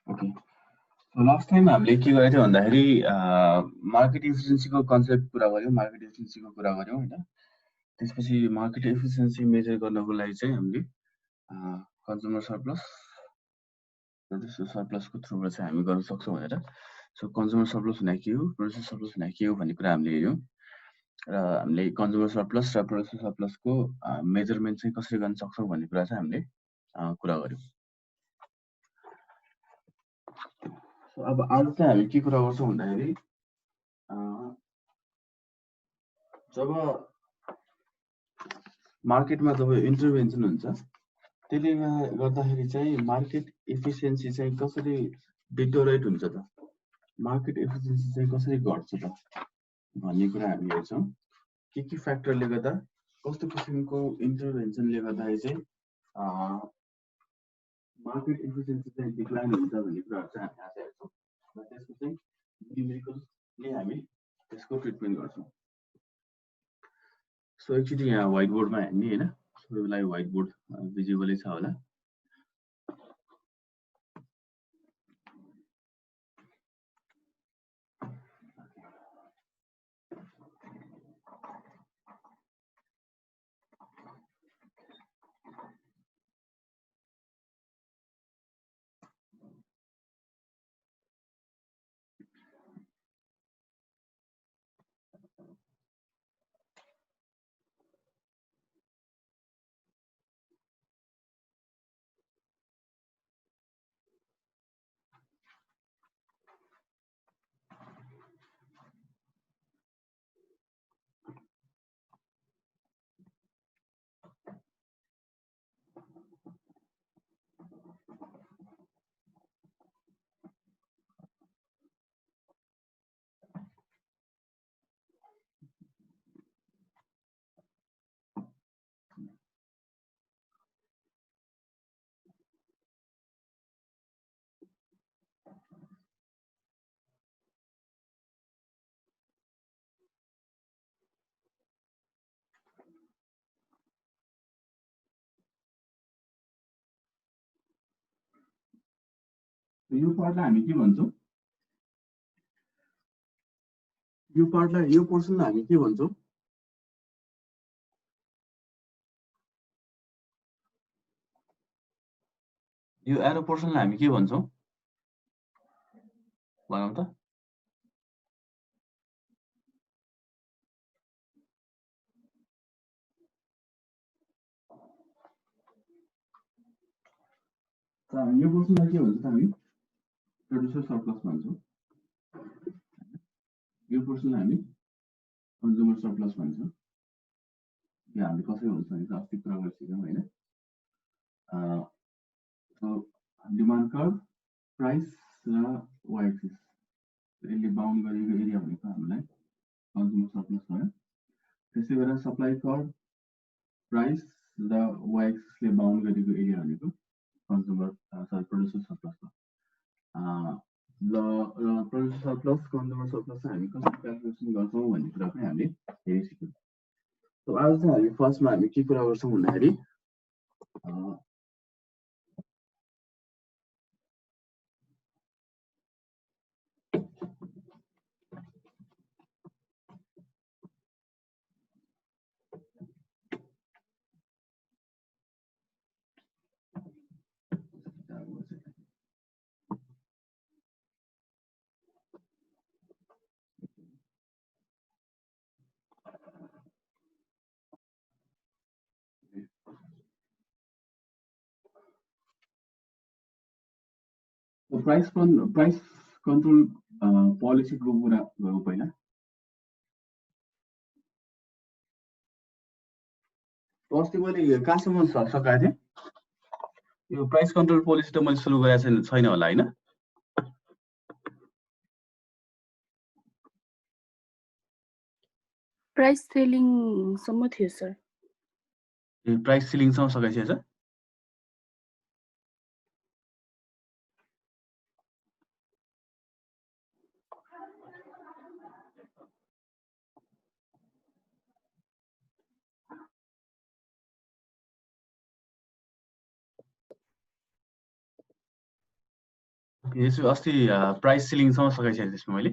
Okay, so last time हामीले के गरेको थियो भन्दाखेरि मार्केट एफिसिएन्सीको कन्सेप्ट कुरा गऱ्यौँ, मार्केट एफिसिएन्सीको कुरा गऱ्यौँ होइन। त्यसपछि मार्केट एफिसिएन्सी मेजर गर्नको लागि चाहिँ हामीले कन्ज्युमर सरप्लस, प्रोड्युसर सरप्लसको थ्रुबाट चाहिँ हामी गर्न सक्छौँ भनेर। सो कन्ज्युमर सरप्लस भनेको के हो, प्रोड्युसर सरप्लस भनेको के हो भन्ने कुरा हामीले हेऱ्यौँ र हामीले कन्ज्युमर सरप्लस र प्रोड्युसर सरप्लसको मेजरमेन्ट चाहिँ कसरी गर्न सक्छौँ भन्ने कुरा चाहिँ हामीले कुरा गऱ्यौँ। सो अब आज चाहिँ हामी के कुरा गर्छौँ भन्दाखेरि जब मार्केटमा जब इन्टरभेन्सन हुन्छ त्यसले गर्दाखेरि चाहिँ मार्केट एफिसिएन्सी चाहिँ कसरी डिटोरेट हुन्छ त, मार्केट एफिसिएन्सी चाहिँ कसरी घट्छ त भन्ने कुरा हामी हेर्छौँ। के फ्याक्टरले गर्दा, कस्तो किसिमको इन्टरभेन्सनले गर्दाखेरि चाहिँ मार्केट एफिसिएन्सी चाहिँ डिक्लाइन हुन्छ भन्ने कुराहरू चाहिँ हामी आज हेर्छौँ र त्यसको चाहिँ न्युमेरिकलले हामी त्यसको ट्रिटमेन्ट गर्छौँ। सो एकचोटि यहाँ व्हाइट बोर्डमा हेर्ने होइन, सबैलाई व्हाइट बोर्ड भिजिबलै छ होला। यो पार्टलाई हामी के भन्छौँ, यो पार्टलाई, यो पोर्सनलाई हामी के भन्छौँ, यो एरो पोर्सनलाई हामी के भन्छौँ भनौँ त। यो पोर्सनलाई के भन्छ त हामी प्रोड्युसर सरप्लस भन्छौँ, यो पोर्सनलाई हामी कन्ज्युमर सरप्लस भन्छौँ। यो हामीले कसरी हुन्छ भने अस्ति कुरा गरिसक्यौँ होइन। डिमान्ड कर्भ, प्राइस र वाइ एक्सिस यसले बाउन्ड गरेको एरिया भनेको हामीलाई कन्ज्युमर सरप्लस भयो। त्यसै गरेर सप्लाई कर्भ, प्राइस र वाइ एक्सिसले बाउन्ड गरेको एरिया भनेको प्रोड्युसर सरप्लस भयो। प्रोड्युसर सरप्लस, कन्ज्युमर सरप्लस चाहिँ हामी कसरी क्यालकुलेसन गर्छौँ भन्ने कुरा पनि हामीले हेरिसक्यौँ। आज चाहिँ हामी फर्स्टमा हामी के कुरा गर्छौँ भन्दाखेरि प्राइस कन्ट्रोल पोलिसीको कुरा गरौँ पहिला। अस्ति मैले कहाँसम्म सकाएको थिएँ, यो प्राइस कन्ट्रोल पोलिसी त मैले सुरु गरेको छैन होला होइन। प्राइस सेलिङसम्म थियो सर। प्राइस सेलिङसम्म सकाइसकेको छ। यसो अस्ति प्राइस सिलिङसम्म सकाइसकेँ त्यसमा मैले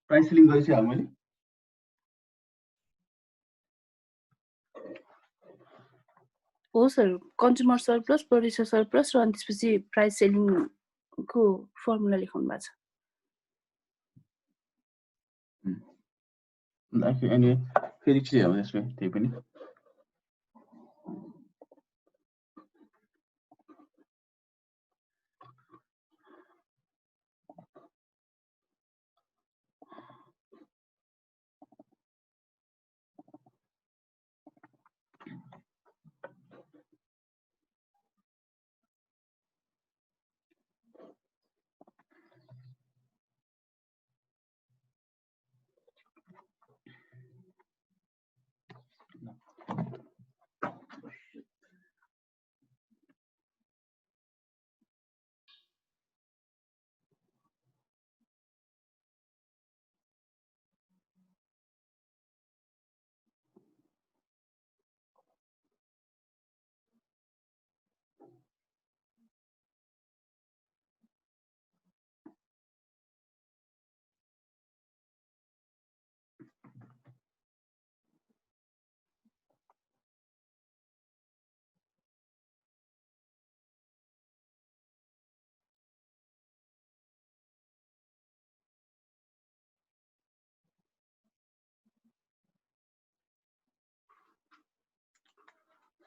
प्राइस सिलिङ गरिसकेँ मैले हो sir consumer surplus producer surplus र अनि त्यसपछि प्राइस सेलिङको फर्मुला लेखाउनु भएको छ अनि फेरि के हो त्यसमा त्यही पनि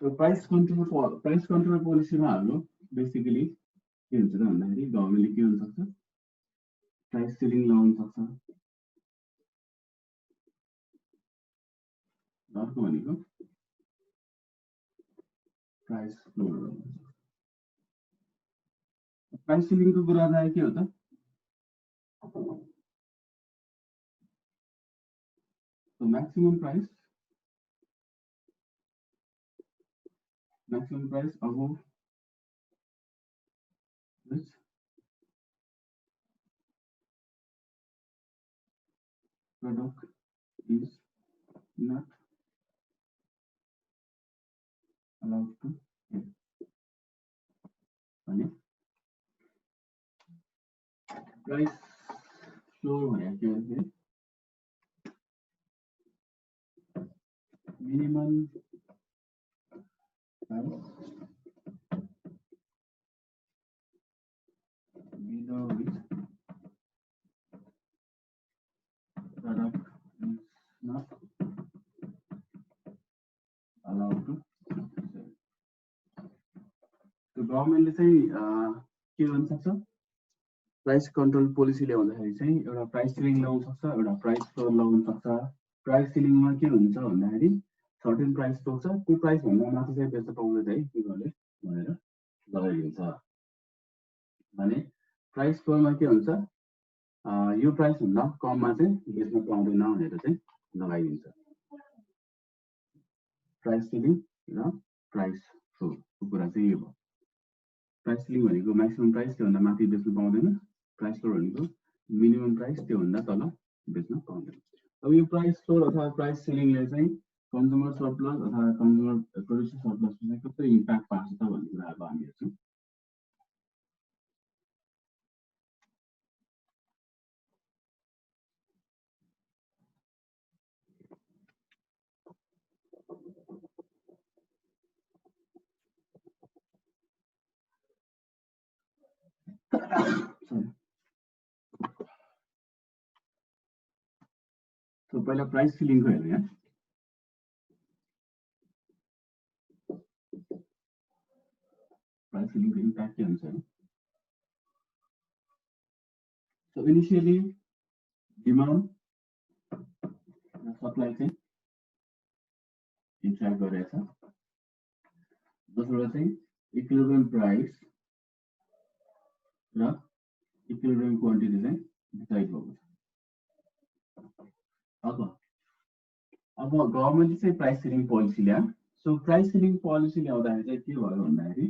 So price control policy मा हाम्रो बेसिकली के हुन्छ त भन्दाखेरि गभर्नमेन्टले के गर्न सक्छ प्राइस सिलिङ लगाउन सक्छ अर्को भनेको प्राइस फ्लोर प्राइस सिलिङको कुरा आए के हो त So maximum price above which product is not allowed to sell. भने प्राइस फ्लोर भनेको के हो minimum price below which product is not allowed to sell. So गभर्नमेन्टले चाहिँ के गर्न सक्छ प्राइस कन्ट्रोल पोलिसी ल्याउँदाखेरि चाहिँ एउटा प्राइस सिलिङ लगाउन सक्छ एउटा प्राइस फ्लोर लगाउन सक्छ प्राइस सिलिङमा के हुन्छ भन्दाखेरि सर्टेन प्राइस तोक्छ त्यो प्राइस भन्दा माथि चाहिँ बेच्न पाउँदैन है तिमीहरूले भनेर लगाइदिन्छ भने प्राइस फ्लोरमा के हुन्छ यो प्राइस भन्दा कममा चाहिँ बेच्न पाउँदैन भनेर चाहिँ लगाइदिन्छ प्राइस सिलिङ र प्राइस फ्लोरको कुरा चाहिँ यो हो प्राइस सिलिङ भनेको म्याक्सिमम प्राइस त्योभन्दा माथि बेच्न पाउँदैन प्राइस फ्लोर भनेको मिनिमम प्राइस त्योभन्दा तल बेच्न पाउँदैन अब यो प्राइस फ्लोर अथवा प्राइस सिलिङले चाहिँ कन्ज्युमर सरप्लस अथवा कन्ज्युमर प्रोड्युसर सरप्लसमा चाहिँ कस्तो इम्प्याक्ट पार्छ त भन्ने कुराहरू हामी हेर्छौँ So पहिला प्राइस सिलिङको हेर्ने है प्राइस सिलिङको इम्प्याक्ट के हुन्छ So initially demand र सप्लाई चाहिँ इन्ट्र्याक्ट गरिरहेछ दोस्रो चाहिँ इक्विलिब्रियम प्राइस र इक्विलिब्रियम क्वान्टिटी चाहिँ डिसाइड भएको छ अब गभर्नमेन्टले चाहिँ प्राइस सिलिङ पोलिसी ल्यायो सो प्राइस सिलिङ पोलिसी ल्याउँदाखेरि चाहिँ के भयो भन्दाखेरि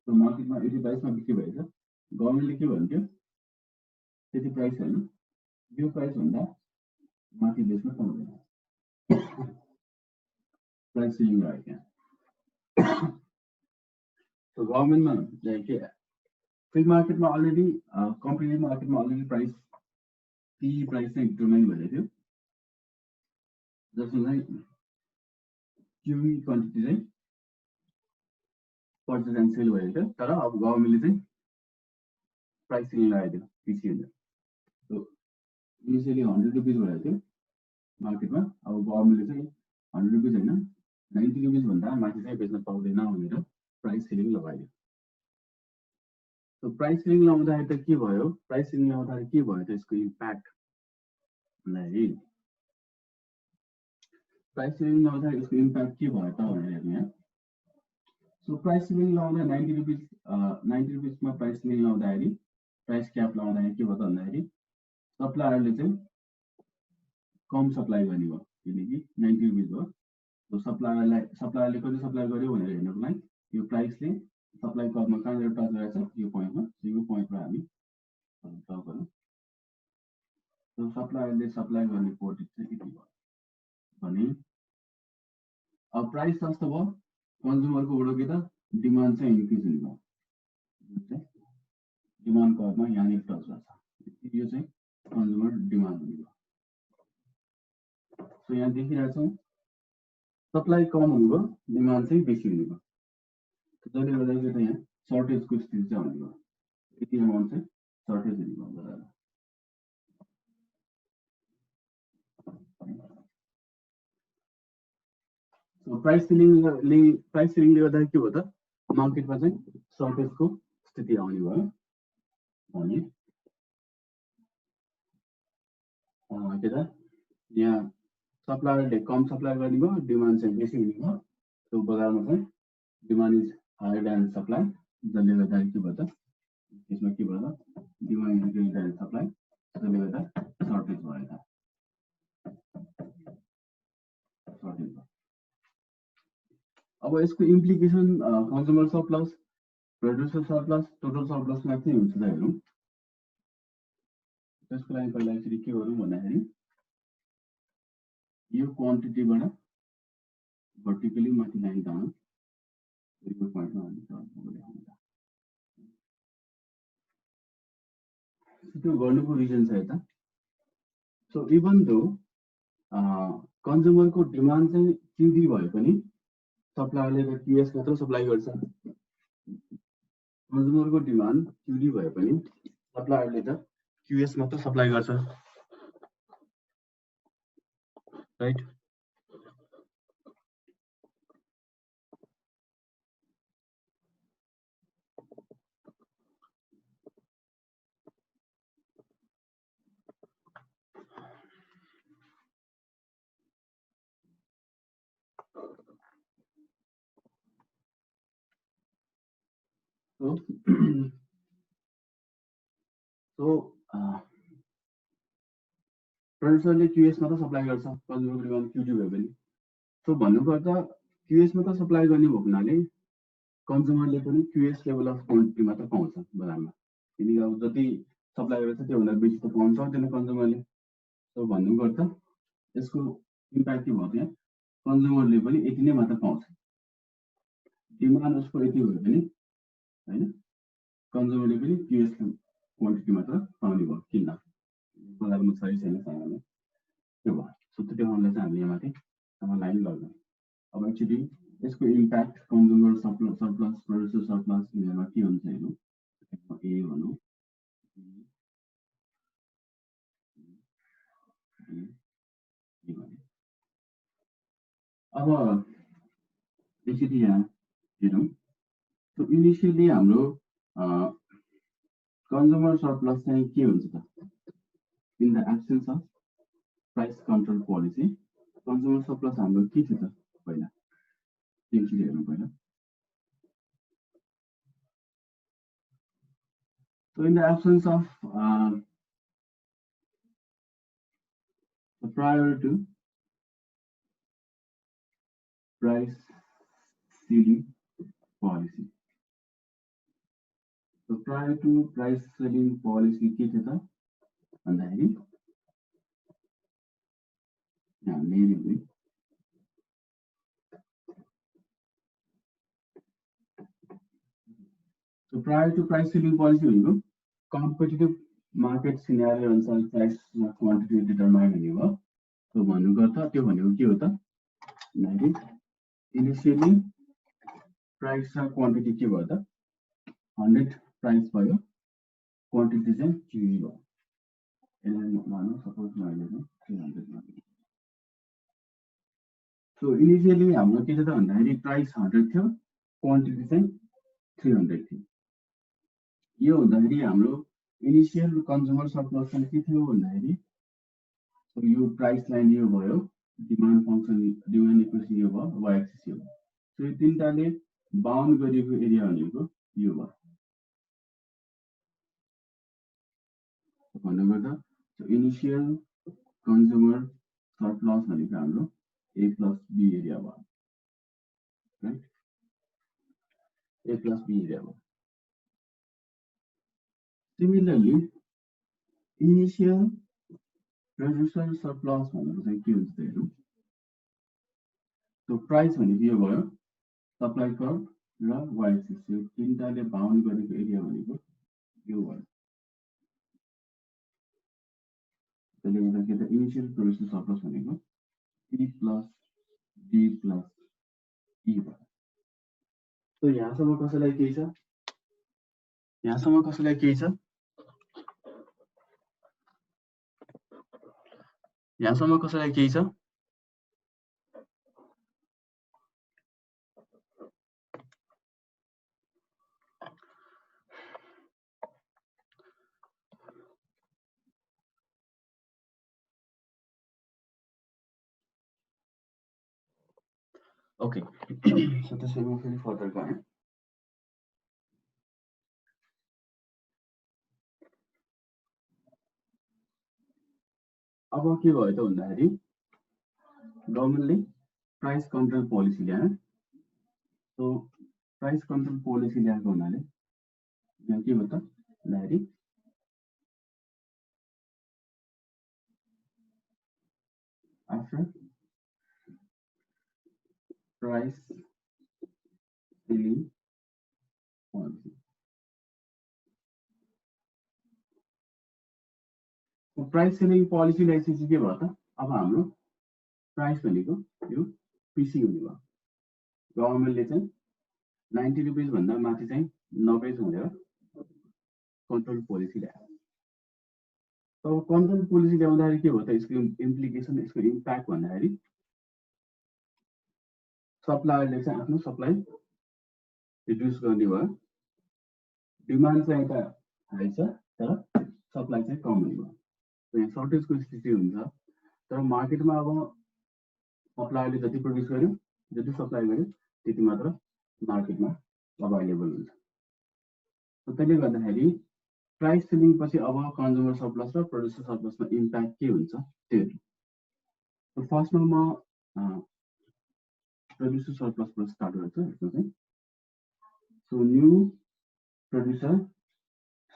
मार्केटमा 82 मा बिक्री भएछ गभर्नमेन्टले के भन्थ्यो त्यति प्राइस हैन यो प्राइस भन्दा माथि बेच्न पाउँदैन प्राइस सिलिङ भयो त्यहाँ So गभर्मेन्टमा के फ्री मार्केटमा अलरेडी कम्पिटिटिभ मार्केटमा अलरेडी प्राइस चाहिँ डिटरमाइन भइरहेको थियो, जसमा चाहिँ क्युबी क्वान्टिटी चाहिँ पर्चेज एन्ड सेल भएको थियो। तर अब गभर्मेन्टले चाहिँ प्राइस सिलिङ लगाइदियो पिसी भनेर। सो इनिसियली 100 रुपिस भएको थियो मार्केटमा, अब गभर्मेन्टले चाहिँ 100 रुपिस होइन 90 रुपिस भन्दा माथि चाहिँ बेच्न पाउँदैन भनेर प्राइस सिलिङ लगाइदियो। सो प्राइस सिलिङ लगाउँदाखेरि त के भयो, प्राइस सिलिङ लगाउँदाखेरि के भयो त यसको इम्प्याक्ट भन्दाखेरि, प्राइस सिलिङ लगाउँदाखेरि यसको इम्प्याक्ट के भयो त भनेर हेर्नु यहाँ। सो प्राइस सिलिङ लगाउँदा 90 रुपिसमा प्राइस सिलिङ लगाउँदाखेरि प्राइस क्याप लगाउँदाखेरि के भयो त भन्दाखेरि सप्लायरले चाहिँ कम सप्लाई गर्ने भयो, किनकि 90 रुपिस भयो। सो सप्लायरले कति सप्लाई गर्यो भनेर हेर्नको लागि यो प्राइसले सप्लाई कर्भमा कहाँनिर टच गरेछ, यो पोइन्टमा। यो पोइन्टमा हामी टच गरौँ। सो सप्लायरले सप्लाई गर्ने क्वान्टिटी चाहिँ यति भयो भने अब प्राइस सस्तो भयो, कन्ज्युमरकोबाट के त डिमान्ड चाहिँ इन्क्रिज हुने भयो। डिमान्ड कर्भमा यहाँनिर टच गर्छ, यो चाहिँ कन्ज्युमर डिमान्ड हुने भयो। सो यहाँ देखिरहेको छौँ सप्लाई कम हुने भयो, डिमान्ड चाहिँ बेसी हुने भयो। जसले गर्दाखेरि त यहाँ सर्टेजको स्थिति चाहिँ हुने भयो, यति एमाउन्ट चाहिँ सर्टेज हुने भयो बजारमा। सो प्राइस सिलिङले गर्दाखेरि के भयो त मार्केटमा चाहिँ सर्टेजको स्थिति आउने भयो भने के त यहाँ सप्लायरले कम सप्लाई गर्ने भयो, डिमान्ड चाहिँ बेसी हुने भयो। सो बजारमा चाहिँ demand is higher than supply, जसले गर्दाखेरि के भयो त यसमा के भयो त demand is greater than supply, जसले गर्दा सर्टेज भयो त सर्टेज भयो। अब यसको implication consumer surplus, producer surplus, total सरप्लसमा के हुन्छ त हेरौँ। त्यसको लागि पहिला यसरी के गरौँ भन्दाखेरि यो क्वान्टिटीबाट भर्टिकली माथि लाइन जानु, यो पोइन्टमा त्यो गर्नुको रिजन छ यता। सो इभन दो कन्ज्युमरको डिमान्ड चाहिँ क्युडी भए पनि सप्लायरले त क्युएस मात्र सप्लाई गर्छ। कन्ज्युमरको डिमान्ड क्युडी भए पनि सप्लायरले त क्युएस मात्र सप्लाई गर्छ, राइट। प्रोड्युसरले क्युएस मात्र सप्लाई गर्छ, कन्ज्युमरको डिमान्ड क्युडी भए पनि। सो भन्नुपर्दा क्युएस मात्र सप्लाई गर्ने भएको हुनाले कन्ज्युमरले पनि क्युएस लेभल अफ क्वान्टिटी मात्र पाउँछ बजारमा, किनकि अब जति सप्लाई गरेछ त्योभन्दा बेसी त पाउन सक्दैन कन्ज्युमरले। सो भन्नुपर्दा यसको इम्प्याक्ट के भयो त्यहाँ कन्ज्युमरले पनि यति नै मात्र पाउँछ, डिमान्ड उसको यति भयो भने होइन कन्ज्युमरले पनि क्युएस क्वान्टिटी मात्र पाउने भयो, किन बजारमा छ कि छैन सामान त्यो भयो। सो त्यो देखाउनलाई चाहिँ हामीले यहाँ माथि लाइन गर्छौँ। अब एक्चुअली यसको impact consumer surplus, producer surplus यिनीहरूमा के हुन्छ हेरौँ। ए भनौँ अब यसरी यहाँ हेरौँ। सो इनिसियली हाम्रो कन्ज्युमर सरप्लस चाहिँ के हुन्छ त, in the absence of price control policy consumer surplus हाम्रो के थियो त पहिला, एकचोटि हेरौँ पहिला। So in the absence of prior to price ceiling policy, so prior to price ceiling policy के थियो त भन्दाखेरि हामीले So prior to price ceiling policy भनेको कम्पिटिटिभ मार्केट सिनेरियो अनुसार प्राइस क्वान्टिटी डिटरमाइन हुने भयो। सो भन्नुको अर्थ त्यो भनेको के हो त भन्दाखेरि इनिसियली प्राइस र क्वान्टिटी के भयो त 100 प्राइस भयो, क्वान्टिटी चाहिँ 3 भयो। यसलाई मानौँ सपोज मैले चाहिँ 300 माने। सो इनिसियली हाम्रो के थियो त भन्दाखेरि प्राइस 100 थियो, क्वान्टिटी चाहिँ 300 थियो। यो हुँदाखेरि हाम्रो इनिशियल कन्ज्युमर सरप्लस चाहिँ के थियो भन्दाखेरि यो प्राइस लाइन यो भयो, डिमान्ड फंक्सन डिमान्ड इक्वेसन यो भयो, y एक्सिस यो भयो। सो यो तीनटाले बाउन्ड गरिएको एरिया भनेको यो भयो। भन्नुपर्दा इनिशियल कन्ज्युमर सरप्लस भनेको हाम्रो a प्लस b एरिया भयो, right? a plus b area भयो। सिमिलरली इनिशियल प्रोड्युसर सरप्लस भनेको चाहिँ के हुन्छ त हेरौँ। सो प्राइस भनेको यो भयो, सप्लाई कर्भ र y एक्सिस यो तीनटाले बाउन्ड गरेको एरिया भनेको यो भयो। त्यसले गर्दा के त इनिशियल प्रोड्युसर सरप्लस भनेको c plus d plus e भयो। सो यहाँसम्म कसैलाई केही छ? यहाँसम्म कसैलाई केही छ? यहाँसम्म कसैलाई केही छ? ओके सो त्यसै म फेरि फर्दर गएँ। अब के भयो त भन्दाखेरि गभर्मेन्टले प्राइस कन्ट्रोल पोलिसी ल्यायो। सो प्राइस कन्ट्रोल पोलिसी ल्याएको हुनाले यहाँ के भयो त भन्दाखेरि after price ceiling policy price ceiling policy ल्याएपछि के भयो त अब हाम्रो प्राइस भनेको यो पीसी हुने भयो। गभर्मेन्टले चाहिँ 90 रुपिस भन्दा माथि चाहिँ नबेच भनेर कन्ट्रोल पोलिसी ल्यायो। तब कन्ट्रोल पोलिसी ल्याउँदाखेरि के भयो त यसको इम्प्लिकेसन, यसको इम्प्याक्ट भन्दाखेरि सप्लायरले चाहिँ आफ्नो सप्लाई रिड्युस गर्ने भयो। डिमान्ड चाहिँ यता हाई छ तर सप्लाई चाहिँ कम हुने भयो। यहाँ सर्टेजको स्थिति हुन्छ तर मार्केटमा अब सप्लायरले जति प्रड्युस गर्यो, जति सप्लाई गर्यो त्यति मात्र मार्केटमा अभाइलेबल हुन्छ। त्यसले गर्दाखेरि प्राइस सिलिङ पछि अब कन्ज्युमर सरप्लस र प्रोड्युसर सरप्लसमा इम्प्याक्ट के हुन्छ त्यो। फर्स्टमा म प्रोड्युसर सरप्लसबाट स्टार्ट गर्छु। यसको चाहिँ सो न्यू प्रोड्युसर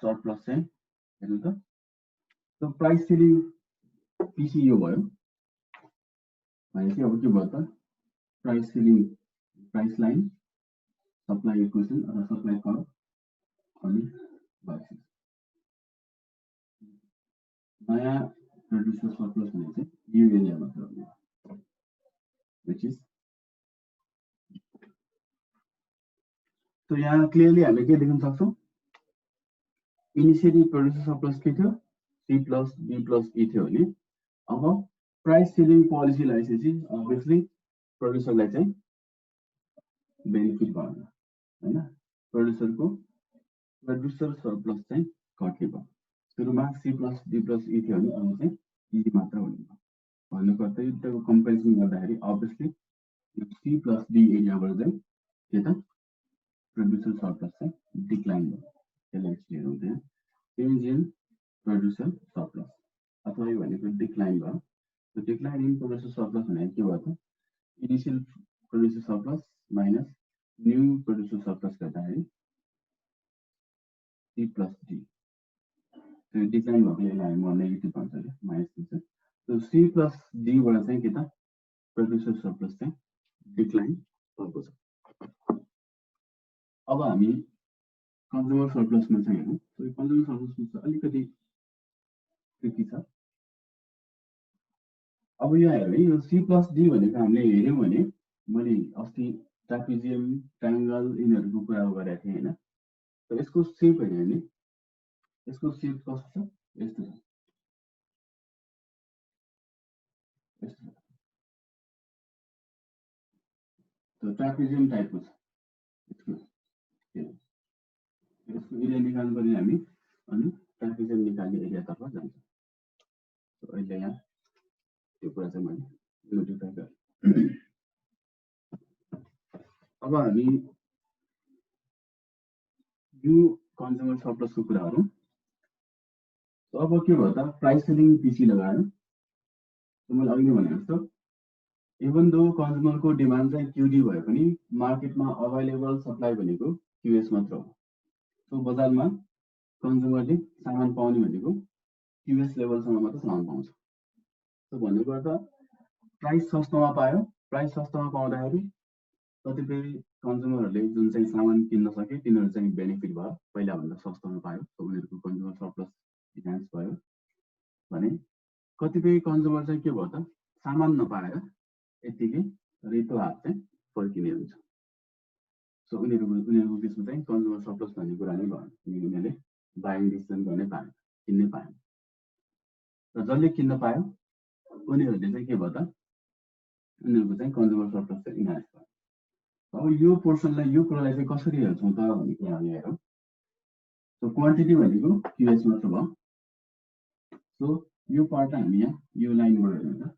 सरप्लस चाहिँ हेर्नु त। सो प्राइस सिलिङ पीसी यो भयो भनेपछि अब के भयो त price ceiling price line supply equation अथवा सप्लाई कर्भ अनि बाइसिस नयाँ प्रोड्युसर सरप्लस भने चाहिँ यो एरियामा छ व्हिच इज तो यहाँ क्लियरली हामीले के देख्न सक्छौं इनिशियली प्रोड्युसर सरप्लस के थियो C plus B plus E थियो भने अब प्राइस सिलिङ पोलिसी लगाएपछि अभियसली प्रोड्युसरलाई चाहिँ बेनिफिट भयो हैन। प्रोड्युसरको प्रोड्युसर सरप्लस चाहिँ घट्ने भयो। सुरुमा C plus D plus E थियो भने अब चाहिँ E मात्र हुने भयो। भन्नुको अर्थ यो कम्पेरिजन गर्दाखेरि अभियसली C प्लस D एरियाबाट चाहिँ के त प्रोड्युसर सरप्लस चाहिँ डिक्लाइन भयो। त्यसलाई क्लियर हुँदैन। चेन्ज इन प्रोड्युसर सरप्लस अथवा यो भनेको डिक्लाइन भयो। त्यो डिक्लाइन इन प्रोड्युसर सरप्लस भनेको के भयो त initial producer surplus minus new producer surplus गर्दाखेरि C प्लस D त्यो डिक्लाइन भएको यसलाई म नेगेटिभ भन्छ के माइनस दिन्छ। त्यो C प्लस D बाट चाहिँ के त प्रोड्युसर सरप्लस चाहिँ डिक्लाइन भएको छ। अब हामी कन्ज्युमर सरप्लसमा चाहिँ हेरौँ। सो यो कन्ज्युमर सरप्लसमा चाहिँ अलिकति ट्रिकी छ। अब यो हेरौँ है, यो C+D भनेको हामीले हेऱ्यौँ भने मैले अस्ति ट्रापिजियम, ट्रायङ्गल यिनीहरूको कुरा गरेको थिएँ होइन। त यसको सेप हेऱ्यो भने यसको सेप कस्तो छ, यस्तो छ, यस्तो छ। त्यो ट्रापिजियम टाइपको छ। यसको एरिया निकाल्नु पर्ने हामी, अनि ट्रापिजियम निकाल्ने एरियातर्फ जान्छ। अहिले यहाँ त्यो कुरा चाहिँ मैले नोटिफाई गरेँ। अब हामी यो कन्ज्युमर सरप्लसको कुरा गरौँ। अब के भयो त, प्राइस सेलिङ पिसी लगायो। मैले अघि भने जस्तो इभन दो कन्ज्युमरको डिमान्ड चाहिँ क्युडी भए पनि मार्केटमा अभाइलेबल सप्लाई भनेको क्युएस मात्र हो। सो बजारमा कन्ज्युमरले सामान पाउने भनेको क्युएस लेभलसम्म मात्र सामान पाउँछ। सो भन्नुको अर्थ प्राइस सस्तोमा पायो, प्राइस सस्तोमा पाउँदाखेरि कतिपय कन्ज्युमरहरूले जुन चाहिँ सामान किन्न सके तिनीहरू चाहिँ बेनिफिट भयो, पहिलाभन्दा सस्तोमा पायो। सो उनीहरूको कन्ज्युमर सरप्लस इन्हान्स भयो भने कतिपय कन्ज्युमर चाहिँ के भयो त, सामान नपाएर यतिकै रेतो हात चाहिँ फर्किने हुन्छ। सो उनीहरूको केसमा चाहिँ कन्ज्युमर सरप्लस भन्ने कुरा नै भयो, किनकि उनीहरूले बाइङ डिसिजन गर्नै पाएन, किन्नै पाएन। र जसले किन्न पायो उनीहरूले चाहिँ के भयो त, उनीहरूको चाहिँ कन्ज्युमर सरप्लस चाहिँ इन्हान्स भयो। अब यो पोर्सनलाई, यो कुरालाई चाहिँ कसरी हेर्छौँ त भन्ने कुरा हामी हेरौँ। सो क्वान्टिटी भनेको क्युएस मात्र भयो। सो यो पार्टलाई हामी यहाँ यो लाइनबाट हेर्छौँ।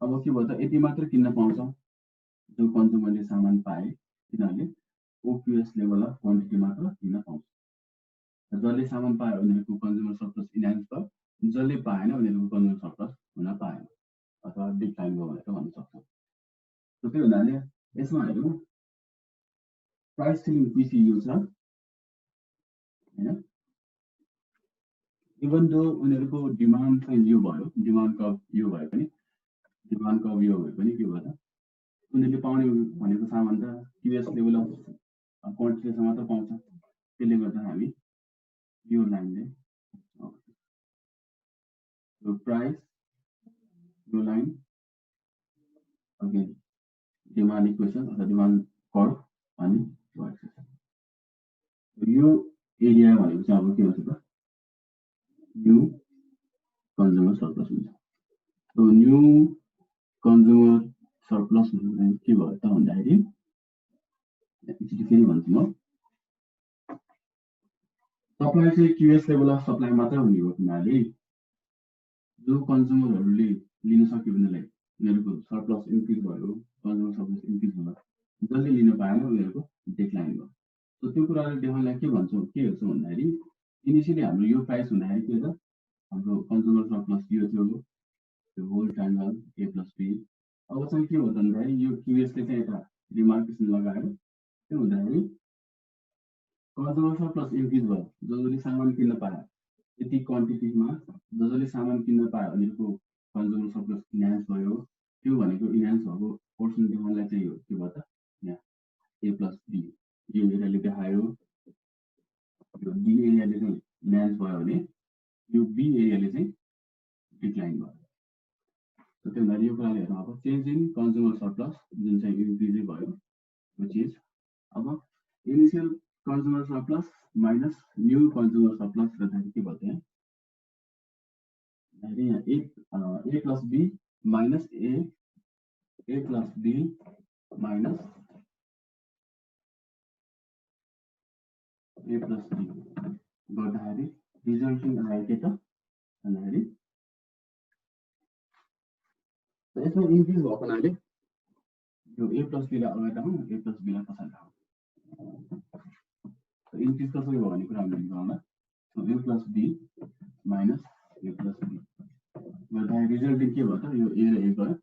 अब के भयो त, यति मात्र किन्न पाउँछ जो कन्ज्युमरले सामान पाए तिनीहरूले ओक्युएस लेभल अफ क्वान्टिटी मात्र किन्न पाउँछ। जसले सामान पायो उनीहरूको कन्ज्युमर सरप्लस इन्हान्स भयो, जसले पाएन उनीहरूको कन्ज्युमर सरप्लस हुन पाएन अथवा डिक्लाइन भयो भनेर भन्न सक्छौँ। त्यो हुनाले यसमा हेरौँ प्राइस सेलिङ पिसी यो छ होइन। इभन दो उनीहरूको डिमान्ड चाहिँ यो भयो, डिमान्ड कर्भ यो भए पनि के भयो त, उनीहरूले पाउने भनेको सामान त क्युएस लेभल अफ क्वान्टिटीसम्म मात्र पाउँछ। त्यसले गर्दा हामी यो लाइनले प्राइस यो लाइन अगेन डिमान्ड इक्वेसन अथवा डिमान्ड कर्भ अनि यो एरिया भनेको चाहिँ अब के हुन्छ त, न्यू कन्ज्युमर सरप्लस हुन्छ। सो न्यू कन्ज्युमर सरप्लस भनेको के भयो त भन्दाखेरि फेरि भन्छु म, सप्लाई चाहिँ क्युएस लेभल अफ सप्लाई मात्र हुने हो हुनाले जो कन्ज्युमरहरूले लिन सक्यो उनीहरूलाई उनीहरूको सरप्लस इन्क्रिज भयो, कन्ज्युमर सरप्लस इन्क्रिज भयो, जसले लिन पाएन उनीहरूको डिक्लाइन भयो। सो त्यो कुराले देखाउनलाई के भन्छौँ, के हेर्छौँ भन्दाखेरि इनिसियली हाम्रो यो प्राइस हुँदाखेरि के त, हाम्रो कन्ज्युमर सरप्लस यो थियो, त्यो होल ट्रायङ्गल A + B। अब चाहिँ के हो भन्दाखेरि यो क्युएसले चाहिँ यता रिमार्केसन लगाएर त्यो हुँदाखेरि कन्ज्युमर सरप्लस इन्क्रिज भयो, जसले सामान किन्न पायो यति क्वान्टिटीमा जसले सामान किन्न पायो उनीहरूको कन्ज्युमर सरप्लस इन्हान्स भयो। त्यो भनेको इन्हान्स भएको पोर्सन डिमान्डलाई चाहिँ यो के भयो त, यहाँ A + B यो एरियाले देखायो। यो डी एरियाले चाहिँ इन्हान्स भयो भने यो बी एरियाले चाहिँ डिक्लाइन भयो। त्यो हुनाले यो कुराले हेर्नु अब चेन्ज इन कन्ज्युमर सरप्लस जुन चाहिँ इन्क्रिजै भयो, विच इज अब initial consumer surplus minus new consumer surplus गर्दाखेरि के भयो यहाँ A + B minus A + B minus A + B गर्दाखेरि रिजल्टिङ आयो के त भन्दाखेरि यसमा इन्क्रिज भएको हुनाले यो A + B लाई अगाडि राखौँ, A + B लाई पछाडि राखौँ। इन्क्रिज कसरी भयो भन्ने कुरा हामीले निकाल्नु। A + B minus A + B गर्दाखेरि रिजल्टिङ के भयो त, यो A र A गयो,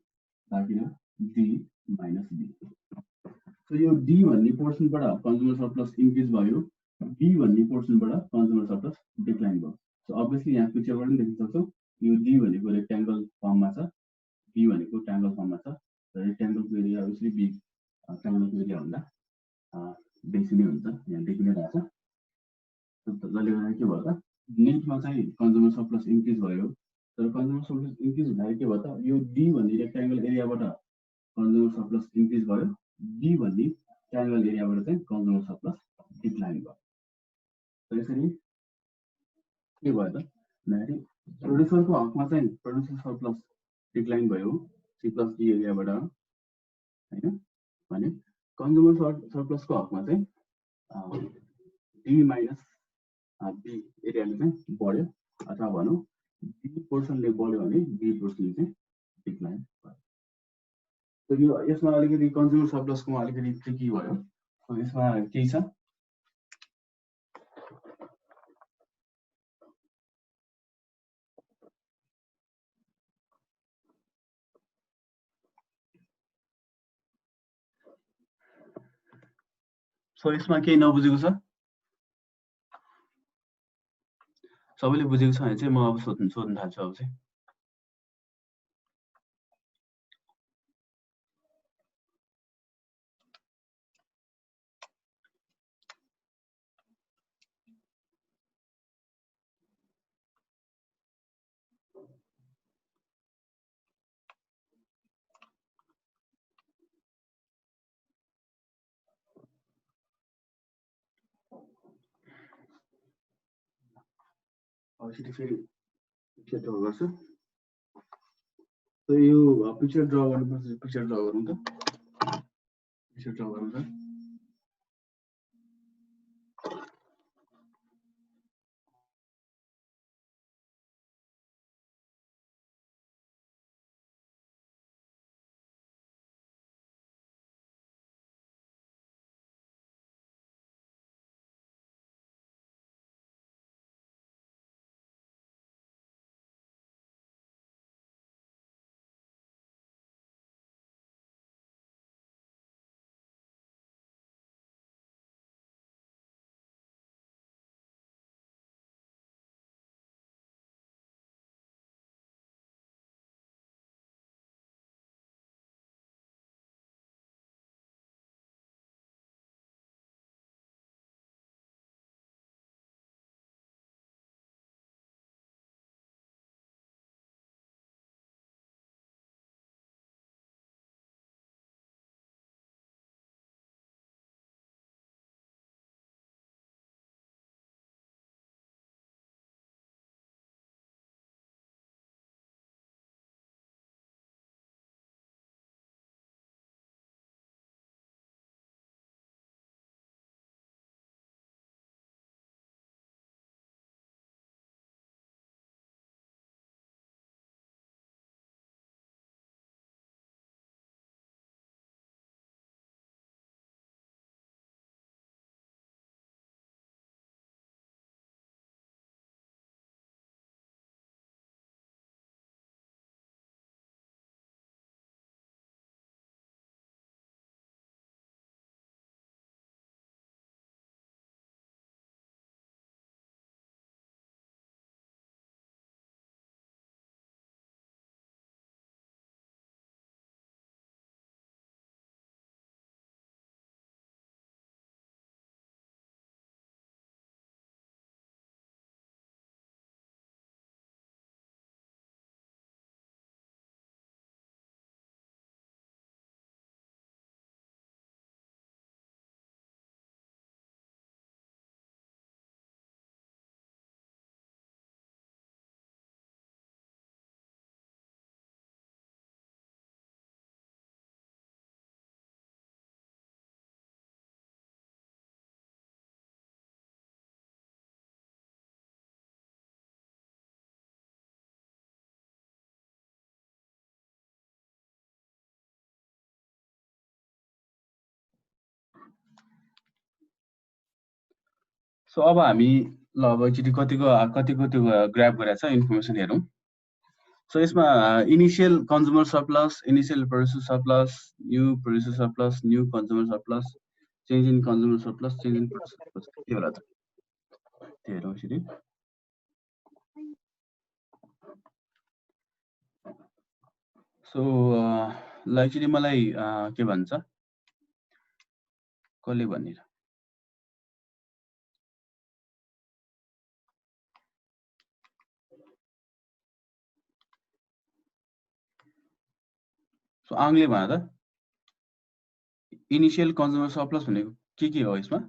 बाँकी रह्यो D माइनस B। सो यो D भन्ने पोर्सनबाट कन्ज्युमर सरप्लस इन्क्रिज भयो, B भन्ने पोर्सनबाट कन्ज्युमर सरप्लस डिक्लाइन भयो। सो अभियसली यहाँ पिक्चरबाट पनि देख्न सक्छौँ यो D भनेको रेक्ट्याङ्गल फर्ममा छ, B भनेको ट्रायङ्गल फर्ममा छ, र रेक्ट्याङ्गलको एरिया अभियसली B ट्रायङ्गलको एरिया भन्दा बेसी नै हुन्छ, यहाँ देखि नै रहेछ। जसले गर्दा के भयो त नेटमा चाहिँ कन्ज्युमर सरप्लस इन्क्रिज भयो, तर कन्ज्युमर सरप्लस इन्क्रिज हुँदाखेरि के भयो त यो डी भन्ने रेक्ट्याङ्गल एरियाबाट कन्ज्युमर सरप्लस इन्क्रिज भयो, डी भन्ने ट्रायङ्गल एरियाबाट चाहिँ कन्ज्युमर सरप्लस डिक्लाइन भयो। त्यसरी के भयो त भन्दाखेरि प्रोड्युसरको हकमा चाहिँ प्रोड्युसर सरप्लस डिक्लाइन भयो सी प्लस डी एरियाबाट हैन, भने कन्ज्युमर सरप्लसको हकमा चाहिँ डी माइनस बी एरियाले चाहिँ बढ्यो, अथवा भनौँ बी पोर्सनले बढ्यो भने बी पोर्सनले चाहिँ डिक्लाइन भयो। त यो यसमा अलिकति कन्ज्युमर सरप्लसकोमा अलिकति ट्रिकी भयो। यसमा केही छ यसमा केही नबुझेको छ? सबैले बुझेको छ भने चाहिँ म अब सोध्न थाल्छु। अब चाहिँ अवश्य फेरि पिक्चर ड्र गर्छु। त यो पिक्चर ड्र गर्नुपर्छ, पिक्चर ड्र गरौँ त, पिक्चर ड्र गरौँ त। सो अब हामी ल अब एकचोटि कतिको त्यो ग्राफ गरेको छ इन्फर्मेसन हेरौँ। सो यसमा initial consumer surplus, initial producer surplus, new producer surplus, new consumer surplus, change in consumer surplus, change in producer surplus के होला त त्यो हेरौँ यसरी। सो ल एकचोटि मलाई के भन्छ कसले भन्ने सो आङले भने त इनिशियल कन्ज्युमर सरप्लस भनेको के हो यसमा?